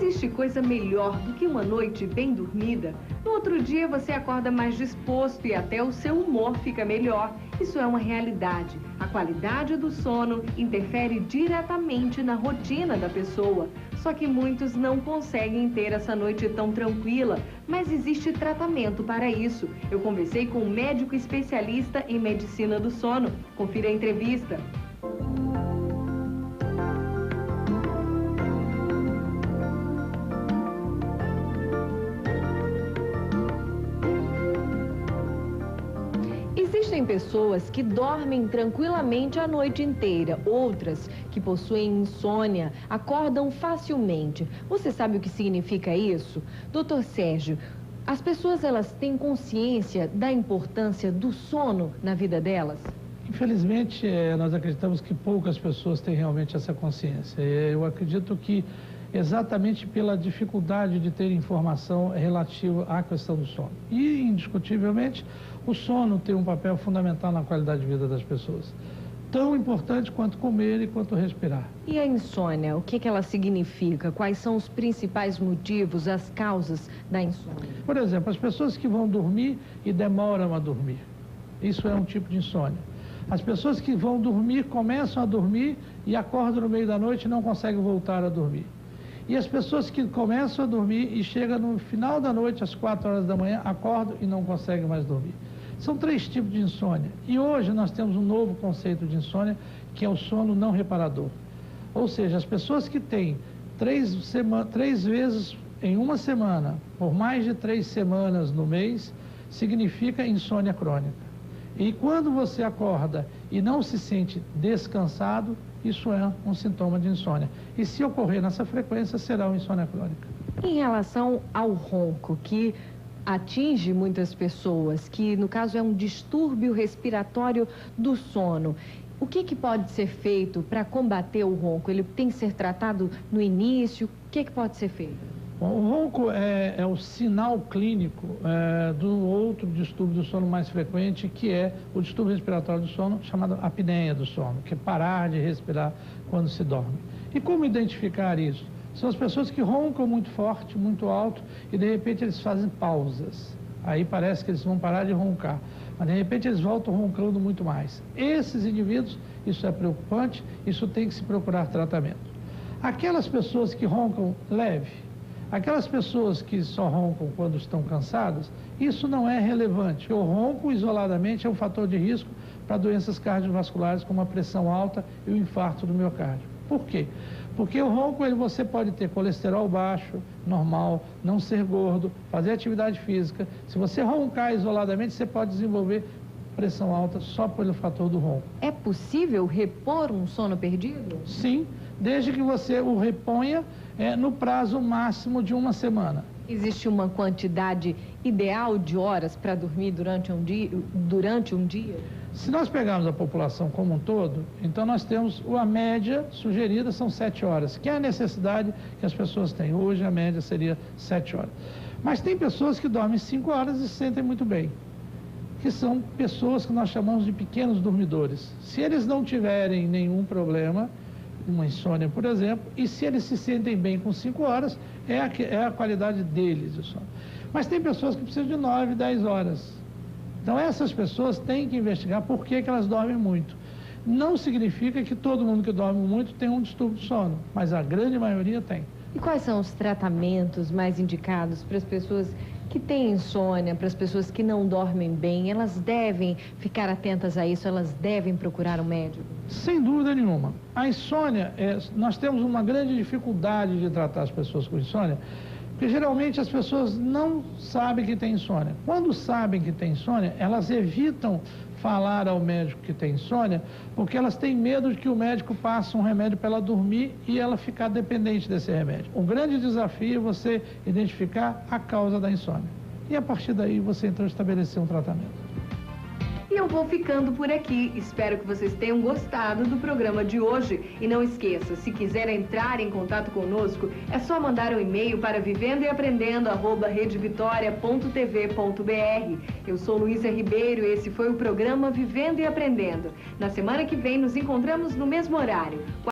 Existe coisa melhor do que uma noite bem dormida? No outro dia você acorda mais disposto e até o seu humor fica melhor. Isso é uma realidade. A qualidade do sono interfere diretamente na rotina da pessoa. Só que muitos não conseguem ter essa noite tão tranquila, mas existe tratamento para isso. Eu conversei com um médico especialista em medicina do sono. Confira a entrevista. Existem pessoas que dormem tranquilamente a noite inteira, outras que possuem insônia, acordam facilmente. Você sabe o que significa isso? Doutor Sérgio, as pessoas elas têm consciência da importância do sono na vida delas? Infelizmente, nós acreditamos que poucas pessoas têm realmente essa consciência. Eu acredito que exatamente pela dificuldade de ter informação relativa à questão do sono. E, indiscutivelmente, o sono tem um papel fundamental na qualidade de vida das pessoas. Tão importante quanto comer e quanto respirar. E a insônia, o que ela significa? Quais são os principais motivos, as causas da insônia? Por exemplo, as pessoas que vão dormir e demoram a dormir. Isso é um tipo de insônia. As pessoas que vão dormir, começam a dormir e acordam no meio da noite e não conseguem voltar a dormir. E as pessoas que começam a dormir e chegam no final da noite, às 4 horas da manhã, acordam e não conseguem mais dormir. São 3 tipos de insônia. E hoje nós temos um novo conceito de insônia, que é o sono não reparador. Ou seja, as pessoas que têm 3 vezes em uma semana, por mais de 3 semanas no mês, significa insônia crônica. E quando você acorda e não se sente descansado, isso é um sintoma de insônia. E se ocorrer nessa frequência, será uma insônia crônica. Em relação ao ronco, que atinge muitas pessoas, que no caso é um distúrbio respiratório do sono, o que pode ser feito para combater o ronco? Ele tem que ser tratado no início? O que pode ser feito? Bom, o ronco é o sinal clínico do outro distúrbio do sono mais frequente, que é o distúrbio respiratório do sono, chamado apneia do sono, que é parar de respirar quando se dorme. E como identificar isso? São as pessoas que roncam muito forte, muito alto, e de repente eles fazem pausas. Aí parece que eles vão parar de roncar, mas de repente eles voltam roncando muito mais. Esses indivíduos, isso é preocupante, isso tem que se procurar tratamento. Aquelas pessoas que roncam leve, aquelas pessoas que só roncam quando estão cansadas, isso não é relevante. O ronco isoladamente é um fator de risco para doenças cardiovasculares como a pressão alta e o infarto do miocárdio. Por quê? Porque o ronco, você pode ter colesterol baixo, normal, não ser gordo, fazer atividade física. Se você roncar isoladamente, você pode desenvolver pressão alta só pelo fator do ronco. É possível repor um sono perdido? Sim, desde que você o reponha no prazo máximo de uma semana. Existe uma quantidade ideal de horas para dormir durante um dia? Se nós pegarmos a população como um todo, então nós temos a média sugerida são 7 horas, que é a necessidade que as pessoas têm. Hoje a média seria 7 horas. Mas tem pessoas que dormem 5 horas e se sentem muito bem, que são pessoas que nós chamamos de pequenos dormidores. Se eles não tiverem nenhum problema, uma insônia, por exemplo, e se eles se sentem bem com 5 horas, é a qualidade deles de sono. Mas tem pessoas que precisam de 9, 10 horas. Então essas pessoas têm que investigar por que elas dormem muito. Não significa que todo mundo que dorme muito tem um distúrbio de sono, mas a grande maioria tem. E quais são os tratamentos mais indicados para as pessoas que têm insônia, para as pessoas que não dormem bem? Elas devem ficar atentas a isso, elas devem procurar um médico? Sem dúvida nenhuma. A insônia, nós temos uma grande dificuldade de tratar as pessoas com insônia, porque geralmente as pessoas não sabem que tem insônia. Quando sabem que tem insônia, elas evitam falar ao médico que tem insônia, porque elas têm medo de que o médico passe um remédio para ela dormir e ela ficar dependente desse remédio. O grande desafio é você identificar a causa da insônia. E a partir daí você então estabelecer um tratamento. E eu vou ficando por aqui. Espero que vocês tenham gostado do programa de hoje. E não esqueça, se quiser entrar em contato conosco, é só mandar um e-mail para vivendoeaprendendo@redevitoria.tv.br. Eu sou Luísa Ribeiro e esse foi o programa Vivendo e Aprendendo. Na semana que vem nos encontramos no mesmo horário.